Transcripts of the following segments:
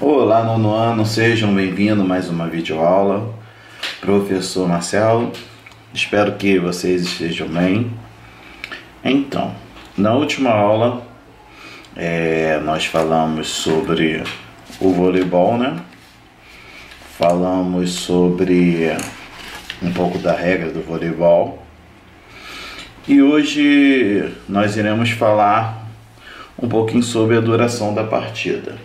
Olá, nono ano, sejam bem-vindos a mais uma videoaula. Professor Marcelo, espero que vocês estejam bem. Então, na última aula, nós falamos sobre o voleibol, né? Falamos sobre um pouco da regra do voleibol. E hoje nós iremos falar um pouquinho sobre a duração da partida.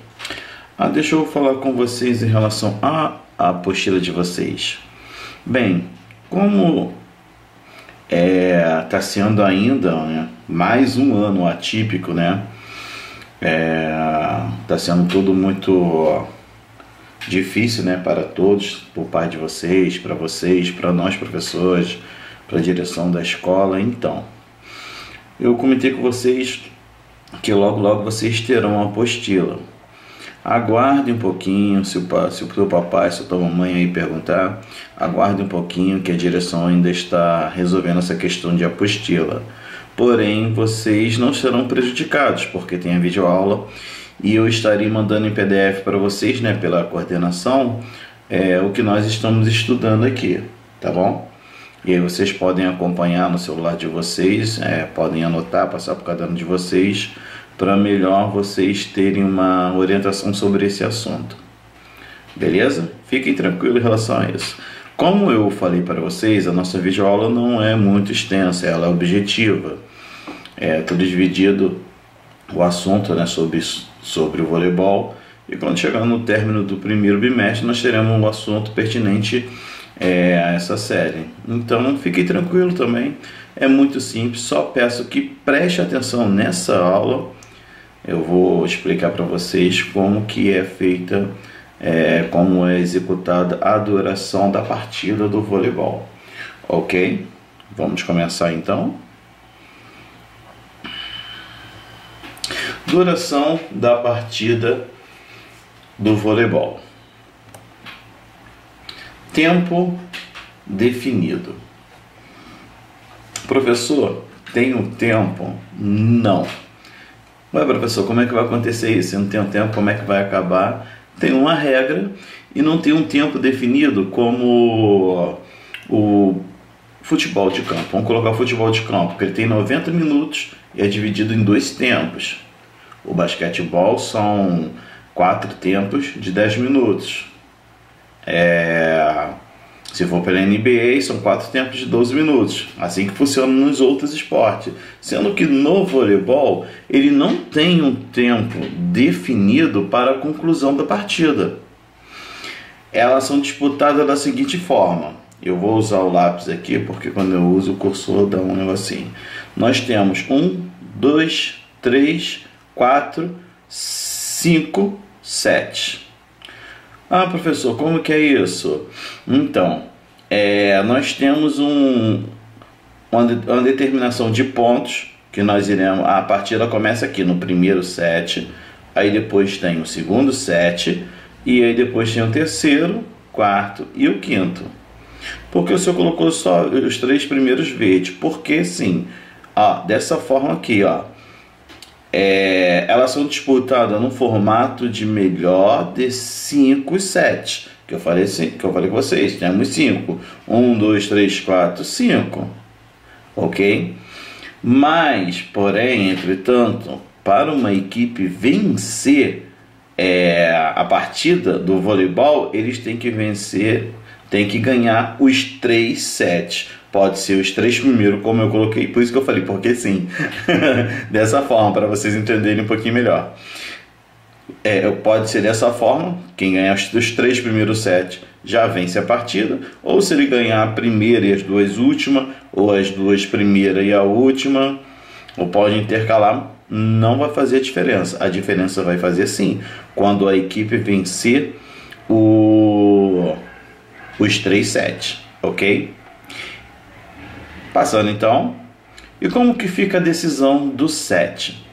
Deixa eu falar com vocês em relação à apostila de vocês. Bem, como está sendo ainda, né, mais um ano atípico, né? Está sendo tudo muito difícil, né, para todos, por parte de vocês, para nós professores, para a direção da escola. Então, eu comentei com vocês que logo vocês terão a apostila. Aguarde um pouquinho, se o teu papai, se a tua mamãe aí perguntar, aguarde um pouquinho que a direção ainda está resolvendo essa questão de apostila. Porém, vocês não serão prejudicados, porque tem a videoaula e eu estarei mandando em PDF para vocês, né, pela coordenação, o que nós estamos estudando aqui, tá bom? E aí vocês podem acompanhar no celular de vocês, podem anotar, passar para o caderno de vocês, para melhor vocês terem uma orientação sobre esse assunto. Beleza? Fiquem tranquilos em relação a isso. Como eu falei para vocês, a nossa videoaula não é muito extensa, ela é objetiva. Tudo dividido o assunto, né, sobre o voleibol. E quando chegar no término do primeiro bimestre, nós teremos um assunto pertinente a essa série. Então, fiquem tranquilos também. É muito simples, só peço que preste atenção nessa aula. Eu vou explicar para vocês como que é feita, como é executada a duração da partida do voleibol. Ok? Vamos começar então. Duração da partida do voleibol. Tempo definido. Professor, tem um tempo? Não. Ué, professor, como é que vai acontecer isso? Se não tem um tempo, como é que vai acabar? Tem uma regra e não tem um tempo definido, como o futebol de campo. Vamos colocar o futebol de campo, porque ele tem 90 minutos e é dividido em 2 tempos. O basquetebol são 4 tempos de 10 minutos. Se for pela NBA, são 4 tempos de 12 minutos. Assim que funciona nos outros esportes. Sendo que no voleibol, ele não tem um tempo definido para a conclusão da partida. Elas são disputadas da seguinte forma. Eu vou usar o lápis aqui, porque quando eu uso o cursor dá um negocinho. Nós temos 1, 2, 3, 4, 5, 7. Professor, como que é isso? Então, nós temos uma determinação de pontos que nós iremos... A partida começa aqui no primeiro set, aí depois tem o segundo set, e aí depois tem o terceiro, quarto e o quinto. Por que o senhor colocou só os 3 primeiros verdes? Porque sim, dessa forma aqui, elas são disputadas no formato de melhor de 5 sets, que eu falei com vocês, temos 5, 1, 2, 3, 4, 5, ok? Mas, porém, entretanto, para uma equipe vencer a partida do voleibol, eles têm que vencer, têm que ganhar os 3 sets. Pode ser os 3 primeiros, como eu coloquei, por isso que eu falei, porque sim. Dessa forma, para vocês entenderem um pouquinho melhor. Pode ser dessa forma, quem ganhar os 3 primeiros sets já vence a partida, ou se ele ganhar a primeira e as 2 últimas, ou as 2 primeiras e a última, ou pode intercalar, não vai fazer diferença. A diferença vai fazer sim, quando a equipe vencer os 3 sets, ok? Passando então, e como que fica a decisão do set?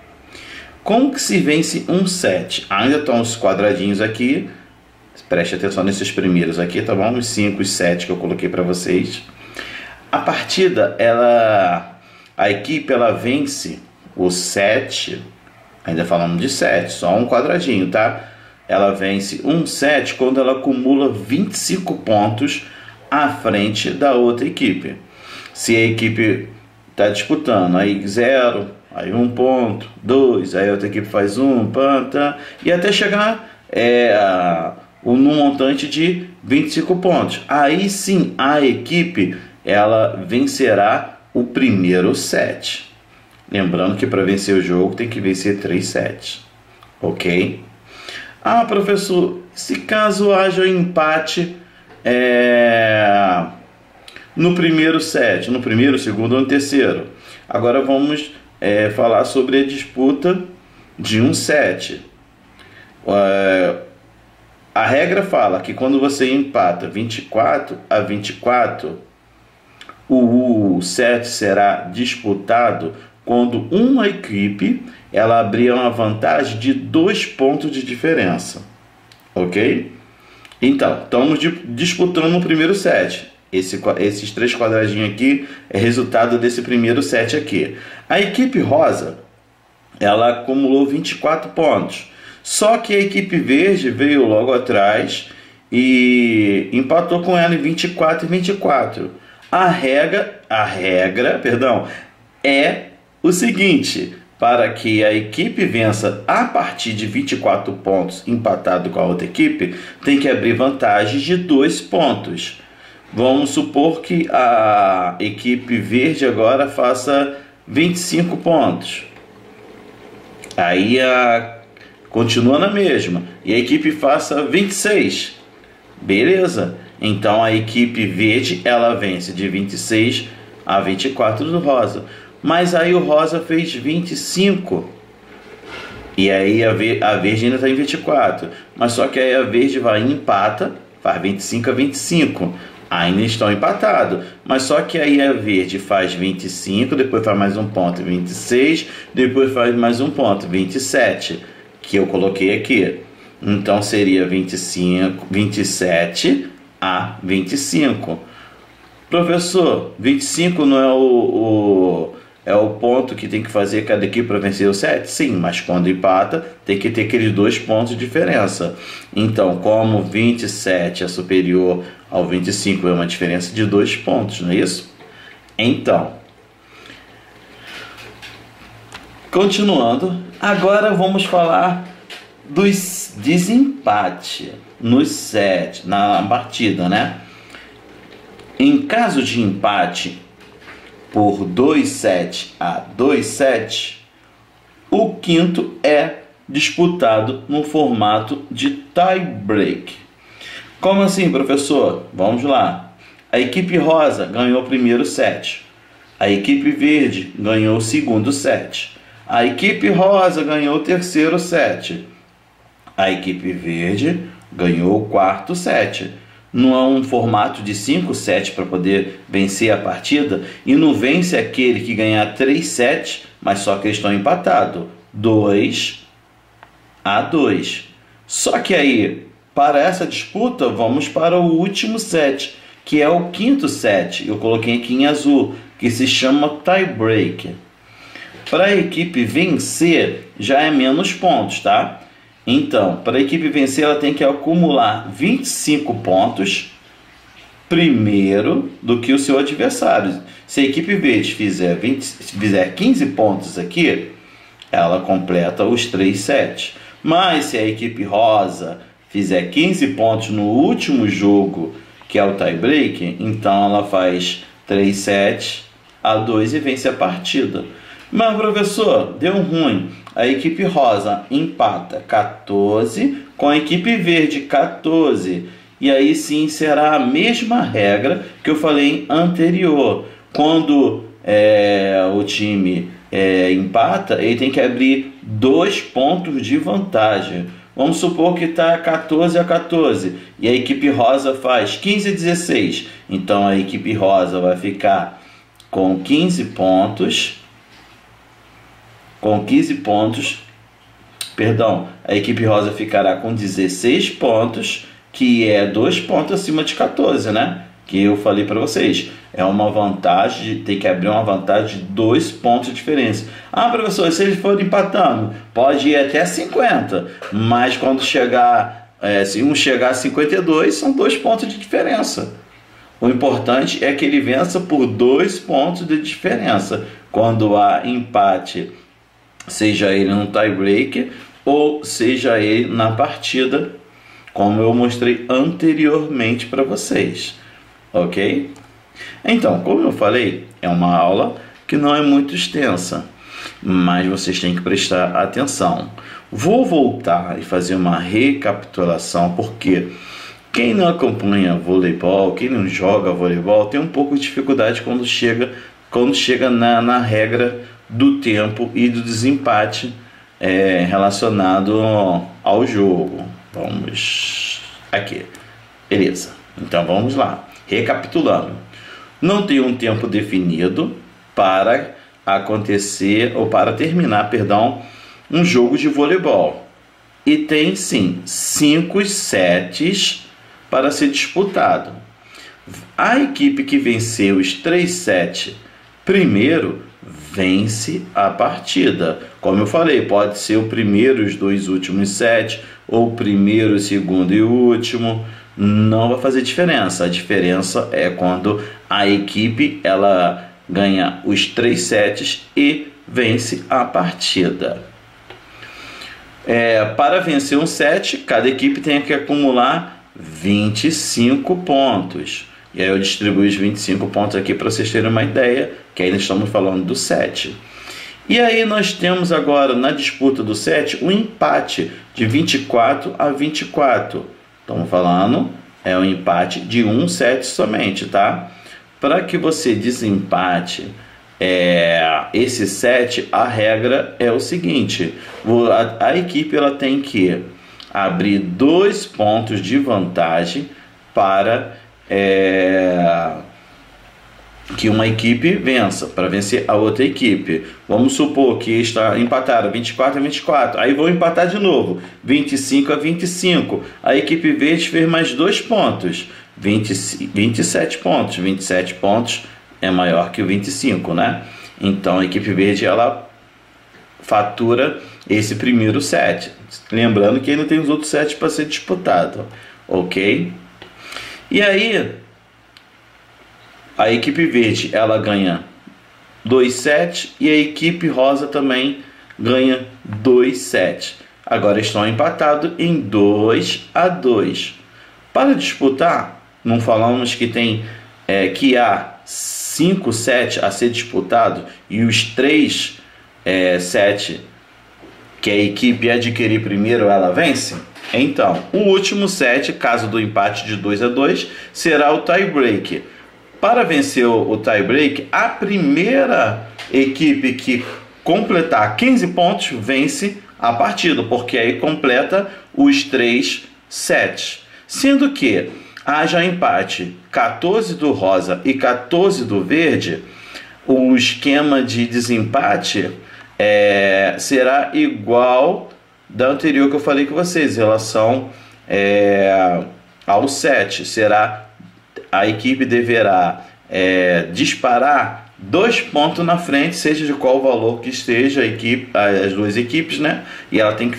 Como que se vence um set? Ainda estão os quadradinhos aqui, preste atenção nesses primeiros aqui, tá bom? Os 5, os 7 que eu coloquei para vocês. A partida, a equipe vence o set, ainda falamos de set, só um quadradinho, tá? ela vence um set quando ela acumula 25 pontos à frente da outra equipe. Se a equipe está disputando, aí 0, aí 1 ponto, 2, aí a outra equipe faz 1, panta, e até chegar num montante de 25 pontos. Aí sim a equipe ela vencerá o primeiro set. Lembrando que para vencer o jogo tem que vencer 3 sets. Ok? Ah, professor, se caso haja empate no primeiro set, no primeiro, segundo ou no terceiro. Agora vamos falar sobre a disputa de um set. A regra fala que quando você empata 24-24, o set será disputado quando uma equipe ela abrir uma vantagem de 2 pontos de diferença. Ok? Então, estamos disputando o primeiro set. Esses 3 quadradinhos aqui é resultado desse primeiro set aqui. A equipe rosa ela acumulou 24 pontos. Só que a equipe verde veio logo atrás e empatou com ela em 24-24. A regra, é o seguinte: para que a equipe vença a partir de 24 pontos empatado com a outra equipe, tem que abrir vantagem de 2 pontos. Vamos supor que a equipe verde agora faça 25 pontos. Aí continua na mesma. E a equipe faça 26. Beleza? Então a equipe verde ela vence de 26 a 24 do rosa. Mas aí o rosa fez 25. E aí a verde ainda está em 24. Mas só que aí a verde vai e empata, faz 25 a 25. Ainda estão empatados. Mas só que aí a verde faz 25, depois faz mais um ponto, 26, depois faz mais um ponto, 27, que eu coloquei aqui. Então seria 27 a 25. Professor, 25 não é o ponto que tem que fazer cada equipe para vencer o set? Sim, mas quando empata, tem que ter aqueles 2 pontos de diferença. Então, como 27 é superior ao 25, é uma diferença de 2 pontos, não é isso? Então, continuando, agora vamos falar dos desempates nos sets, na partida, né? Em caso de empate por 2 sets a 2 sets, o quinto é disputado no formato de tie break. Como assim, professor? Vamos lá. A equipe rosa ganhou o primeiro set. A equipe verde ganhou o segundo set. A equipe rosa ganhou o terceiro set. A equipe verde ganhou o quarto set. Não é um formato de 5 sets para poder vencer a partida, e não vence aquele que ganhar 3 sets, mas só que eles estão empatados, 2 a 2. Só que aí, para essa disputa, vamos para o último set, que é o quinto set. Eu coloquei aqui em azul, que se chama tie break. Para a equipe vencer, já é menos pontos, tá? Então, para a equipe vencer, ela tem que acumular 25 pontos primeiro do que o seu adversário. Se a equipe verde fizer 15 pontos aqui, ela completa os 3 sets. Mas se a equipe rosa fizer 15 pontos no último jogo, que é o tie break, então ela faz 3 sets a 2 e vence a partida. Mas, professor, deu ruim. A equipe rosa empata 14 com a equipe verde 14. E aí sim será a mesma regra que eu falei anterior. Quando o time empata, ele tem que abrir 2 pontos de vantagem. Vamos supor que está 14 a 14 e a equipe rosa faz 15 a 16. Então a equipe rosa vai ficar com 15 pontos. A equipe rosa ficará com 16 pontos, que é 2 pontos acima de 14, né? que eu falei para vocês. É uma vantagem, tem que abrir uma vantagem de 2 pontos de diferença. Ah, professor, se eles forem empatando, pode ir até 50, mas quando chegar, se um chegar a 52, são 2 pontos de diferença. O importante é que ele vença por 2 pontos de diferença. Quando há empate, seja ele no tie-break ou seja ele na partida, como eu mostrei anteriormente para vocês, ok? Então, como eu falei, é uma aula que não é muito extensa, mas vocês têm que prestar atenção. Vou voltar e fazer uma recapitulação, porque quem não acompanha voleibol, quem não joga voleibol, tem um pouco de dificuldade quando chega na regra do tempo e do desempate relacionado ao jogo. Vamos aqui, beleza, então vamos lá, recapitulando. Não tem um tempo definido para acontecer, ou para terminar, perdão, um jogo de voleibol, e tem sim 5 sets para ser disputado. A equipe que vencer os 3 sets primeiro vence a partida. Como eu falei, pode ser o primeiro e os 2 últimos sets, ou o primeiro, o segundo e o último, não vai fazer diferença. A diferença é quando a equipe ela ganha os 3 sets e vence a partida. Para vencer um set, cada equipe tem que acumular 25 pontos. E aí eu distribuo os 25 pontos aqui para vocês terem uma ideia, que ainda estamos falando do set. E aí nós temos agora na disputa do set um empate de 24 a 24. Estamos falando, é um empate de um set somente, tá? Para que você desempate esse set, a regra é o seguinte: a equipe ela tem que abrir 2 pontos de vantagem para que uma equipe vença, para vencer a outra equipe. Vamos supor que está empatado 24 a 24, aí vou empatar de novo 25 a 25, a equipe verde fez mais 2 pontos, 27 pontos. 27 pontos é maior que o 25, né? Então a equipe verde ela fatura esse primeiro set, lembrando que ainda tem os outros sets para ser disputado, ok? E aí a equipe verde ela ganha 2 sets e a equipe rosa também ganha 2 sets. Agora estão empatados em 2 a 2. Para disputar, não falamos que que há 5 sets a ser disputado e os 3 sets que a equipe adquirir primeiro ela vence? Então, o último set, caso do empate de 2 a 2, será o tie-break. Para vencer o tie-break, a primeira equipe que completar 15 pontos vence a partida, porque aí completa os 3 sets. Sendo que haja empate 14 do rosa e 14 do verde, o esquema de desempate será igual da anterior que eu falei com vocês, em relação ao set. A equipe deverá disparar 2 pontos na frente, seja de qual valor que esteja as 2 equipes, né? E ela tem que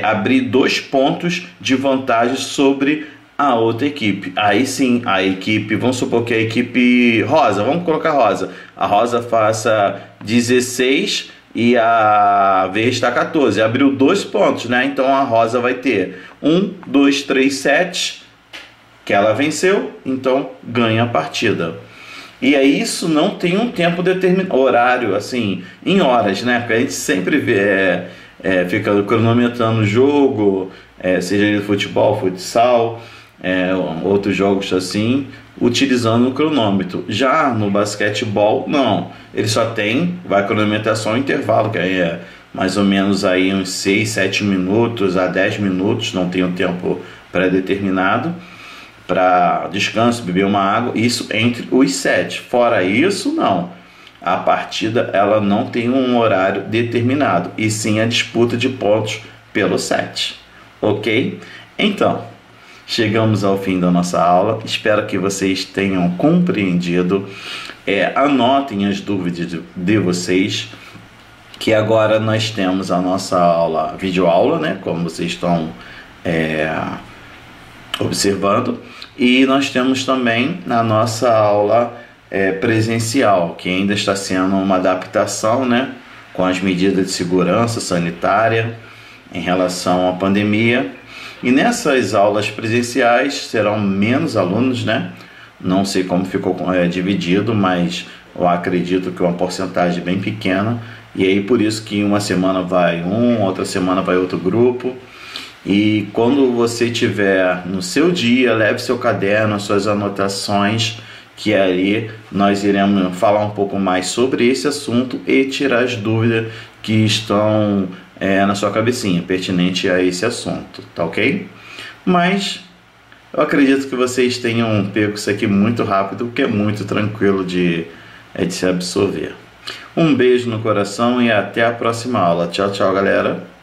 abrir 2 pontos de vantagem sobre a outra equipe. Aí sim, a equipe, vamos supor que a equipe rosa, vamos colocar rosa, a rosa faça 16 e a verde está 14, abriu 2 pontos, né? Então a rosa vai ter 1, 2, 3 sets que ela venceu, então ganha a partida. E aí isso não tem um tempo determinado, horário, assim, em horas, né? Porque a gente sempre fica cronometrando o jogo, seja de futebol, futsal, outros jogos assim, utilizando o cronômetro. Já no basquetebol, não. Ele vai cronometrar só o intervalo, que aí é mais ou menos aí uns 6, 7 minutos a 10 minutos, não tem um tempo pré-determinado para descanso, beber uma água, isso entre os sets. Fora isso, não. A partida ela não tem um horário determinado, e sim a disputa de pontos pelo set, ok? Então, chegamos ao fim da nossa aula. Espero que vocês tenham compreendido. Anotem as dúvidas de vocês, que agora nós temos a nossa aula, videoaula, né? Como vocês estão observando. E nós temos também a nossa aula presencial, que ainda está sendo uma adaptação, né? Com as medidas de segurança sanitária em relação à pandemia. E nessas aulas presenciais serão menos alunos, né? Não sei como ficou dividido, mas eu acredito que uma porcentagem bem pequena. E aí por isso que uma semana vai outra semana vai outro grupo. E quando você tiver no seu dia, leve seu caderno, as suas anotações, que ali nós iremos falar um pouco mais sobre esse assunto e tirar as dúvidas que estão na sua cabecinha, pertinente a esse assunto, tá ok? Mas eu acredito que vocês tenham pego isso aqui muito rápido, porque é muito tranquilo de se absorver. Um beijo no coração e até a próxima aula. Tchau, tchau, galera!